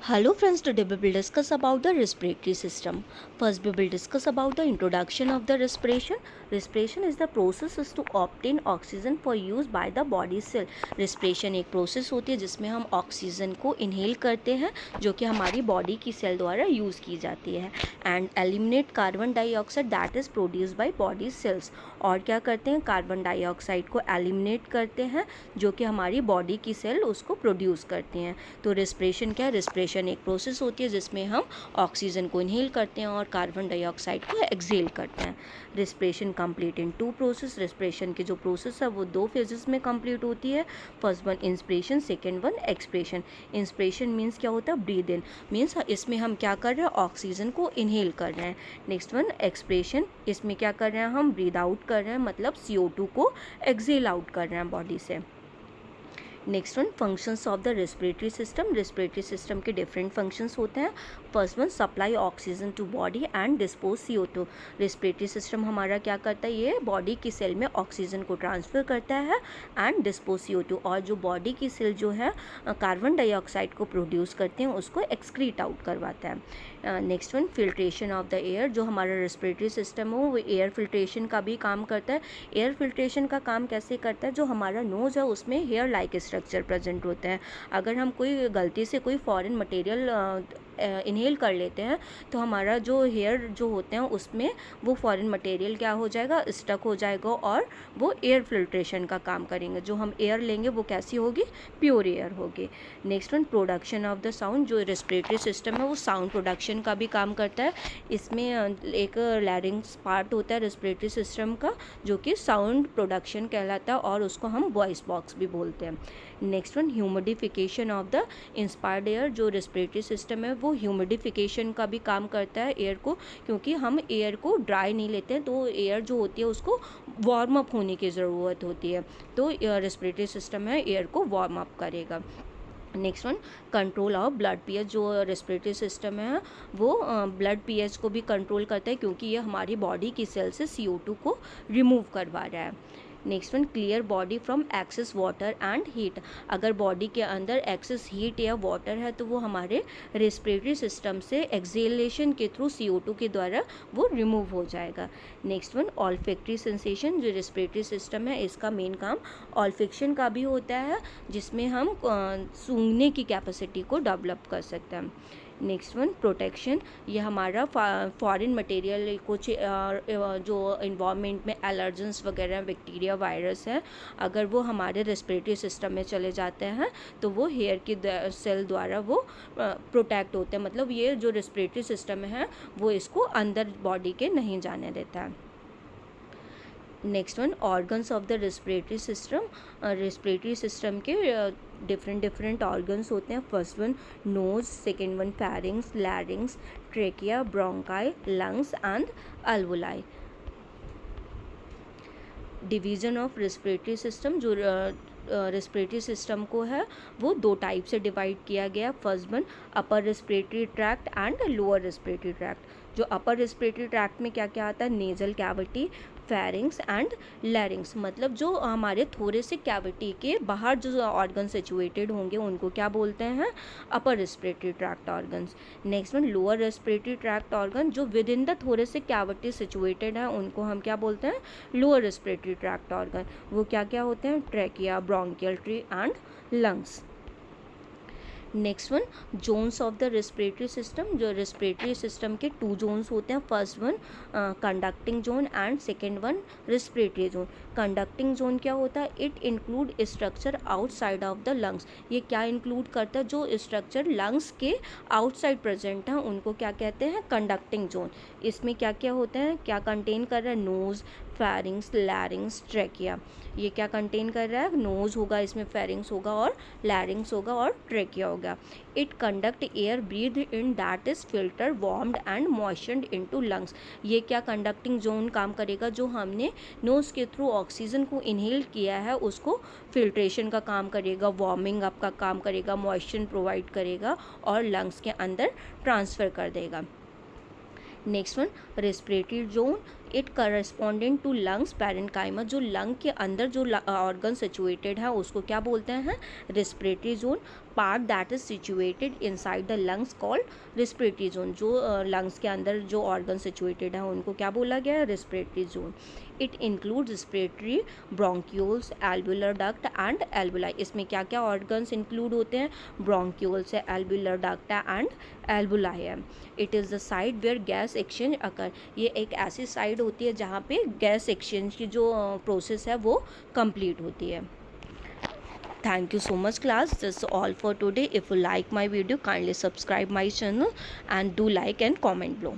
Hello friends, today we will discuss about the respiratory system. First we will discuss about the introduction of the respiration. Respiration is the process is to obtain oxygen for use by the body cell. Respiration एक process होती है जिसमें हम oxygen को inhale करते हैं जो कि हमारी बॉडी की सेल द्वारा यूज़ की जाती है and eliminate carbon dioxide that is produce by body cells. और क्या करते हैं, कार्बन डाइऑक्साइड को एलिमिनेट करते हैं जो कि हमारी बॉडी की सेल उसको प्रोड्यूस करती हैं। तो रेस्पिरेशन क्या है, रेस्पिरेशन एक प्रोसेस होती है जिसमें हम ऑक्सीजन को इनहेल करते हैं और कार्बन डाइऑक्साइड को एक्सहेल करते हैं। Respiration complete in two process. Respiration की जो प्रोसेस है वो दो फेजेस में कंप्लीट होती है। First one inspiration, second one expiration. Inspiration means क्या होता है, ब्रीद इन मीन्स इसमें हम क्या कर रहे हैं, ऑक्सीजन को इनहेल कर रहे हैं। नेक्स्ट वन एक्सपिरेशन, इसमें क्या कर रहे हैं, हम ब्रीद आउट कर रहे हैं, मतलब CO2 को एक्सहेल आउट कर रहे हैं बॉडी से। Next one functions of the respiratory system. Respiratory system के डिफरेंट फंक्शंस होते हैं। First one supply oxygen to body and dispose CO2। Respiratory system हमारा क्या करता है, ये बॉडी की सेल में ऑक्सीजन को ट्रांसफ़र करता है एंड डिस्पोज CO2, और जो बॉडी की सेल जो है कार्बन डाइऑक्साइड को प्रोड्यूस करते हैं उसको एक्सक्रीट आउट करवाता है। Next one filtration of the air. जो हमारा रेस्पिरेटरी सिस्टम हो वो एयर फिल्ट्रेशन का भी काम करता है। एयर फिल्ट्रेशन का काम कैसे करता है, जो हमारा नोज़ है उसमें हेयर लाइक स्ट्रक्चर प्रेजेंट होते हैं। अगर हम कोई गलती से कोई फॉरेन मटेरियल इनहेल कर लेते हैं तो हमारा जो हेयर जो होते हैं उसमें वो फॉरेन मटेरियल क्या हो जाएगा, स्टक हो जाएगा और वो एयर फिल्ट्रेशन का काम करेंगे। जो हम एयर लेंगे वो कैसी होगी, प्योर एयर होगी। Next one production of the sound. जो रेस्पिरेटरी सिस्टम है वो साउंड प्रोडक्शन का भी काम करता है। इसमें एक लैरिंग्स पार्ट होता है रेस्पिरेटरी सिस्टम का जो कि साउंड प्रोडक्शन कहलाता है और उसको हम वॉइस बॉक्स भी बोलते हैं। Next one humidification of the inspired air. जो रेस्पिरेटरी सिस्टम है वो ह्यूमिडिफिकेशन का भी काम करता है एयर को, क्योंकि हम एयर को ड्राई नहीं लेते हैं तो एयर जो होती है उसको वार्म अप होने की ज़रूरत होती है, तो रेस्पिरेटरी सिस्टम है एयर को वार्म अप करेगा। Next one control of blood pH. जो रेस्पिरेटरी सिस्टम है वो ब्लड पीएच को भी कंट्रोल करता है क्योंकि ये हमारी बॉडी की सेल से CO2 को रिमूव करवा रहा है। Next one clear body from excess water and heat. अगर बॉडी के अंदर एक्सेस हीट या वाटर है तो वो हमारे रेस्पिरेटरी सिस्टम से एक्सहेलेशन के थ्रू CO2 के द्वारा वो रिमूव हो जाएगा। Next one olfactory sensation. जो रेस्पिरेटरी सिस्टम है इसका मेन काम ऑल्फैक्शन का भी होता है जिसमें हम सूंघने की कैपेसिटी को डेवलप कर सकते हैं। Next one protection. ये हमारा फॉरेन मटेरियल कुछ जो इन्वायरमेंट में एलर्जेंस वगैरह बैक्टीरिया वायरस है अगर वो हमारे रेस्पिरेटरी सिस्टम में चले जाते हैं तो वो हेयर की सेल द्वारा वो प्रोटेक्ट होते हैं, मतलब ये जो रेस्पिरेटरी सिस्टम है वो इसको अंदर बॉडी के नहीं जाने देता है। Next one organs of the respiratory system. Respiratory system के डिफरेंट ऑर्गन्स होते हैं। First one nose, second one pharynx, larynx, trachea, bronchi, lungs and alveoli. Division of respiratory system. जो रेस्पिरेटरी सिस्टम को है वो दो टाइप से डिवाइड किया गया। First one upper respiratory tract and lower respiratory tract. जो अपर रेस्पिरेटरी ट्रैक्ट में क्या क्या आता है, nasal cavity, pharynx and larynx, मतलब जो हमारे थोड़े से कैविटी के बाहर जो ऑर्गन सिचुएटेड होंगे उनको क्या बोलते हैं, अपर respiratory tract organs. Next one lower respiratory tract organ, जो विद इन द थोड़े से कैविटी सिचुएटेड है उनको हम क्या बोलते हैं, लोअर रेस्पिरेटरी ट्रैक्ट ऑर्गन। वो क्या क्या होते हैं, trachea, bronchial tree and lungs. Next one zones of the respiratory system. जो रेस्पिरेटरी सिस्टम के टू जोन्स होते हैं। First one conducting zone and second one respiratory zone. Conducting zone क्या होता है, it include structure outside of the lungs. ये क्या include करता है, जो स्ट्रक्चर लंग्स के आउटसाइड प्रेजेंट हैं उनको क्या कहते हैं, कंडक्टिंग जोन। इसमें क्या क्या होता है, क्या कंटेन कर रहा है, नोज़, फेरिंग्स, लैरिंग्स, ट्रेकिया। ये क्या कंटेन कर रहा है, नोज़ होगा, इसमें फेरिंग्स होगा और लैरिंग्स होगा और ट्रेकिया होगा। It conduct air breathe in that is filter warmed and moistured into lungs. ये क्या कंडक्टिंग जोन काम करेगा, जो हमने नोज़ के थ्रू ऑक्सीजन को इनहेल किया है उसको फिल्ट्रेशन का काम करेगा, वार्मिंग अप का काम करेगा, मॉइस्चर प्रोवाइड करेगा और लंग्स के अंदर ट्रांसफ़र कर देगा। Next one respiratory zone, it corresponding to lungs parenchyma, जो लंग के अंदर जो ऑर्गन सिचुएटेड है उसको क्या बोलते हैं, respiratory zone. Part that is situated inside the lungs called respiratory zone, जो लंग्स के अंदर जो ऑर्गन सिचुएटेड है उनको क्या बोला गया है, respiratory zone. It include respiratory bronchioles, alveolar duct and alveoli. इसमें क्या क्या ऑर्गन्स इंक्लूड होते हैं, ब्रोंक्यूल्स है, एल्वुलर डक्ट है एंड एल्वुलाई है। It is the site where gas exchange occur, ये एक ऐसी साइड होती है जहाँ पे गैस एक्सचेंज की जो प्रोसेस है वो कंप्लीट होती है। Thank you so much class. This is all for today. If you like my video, kindly subscribe my channel and do like and comment below.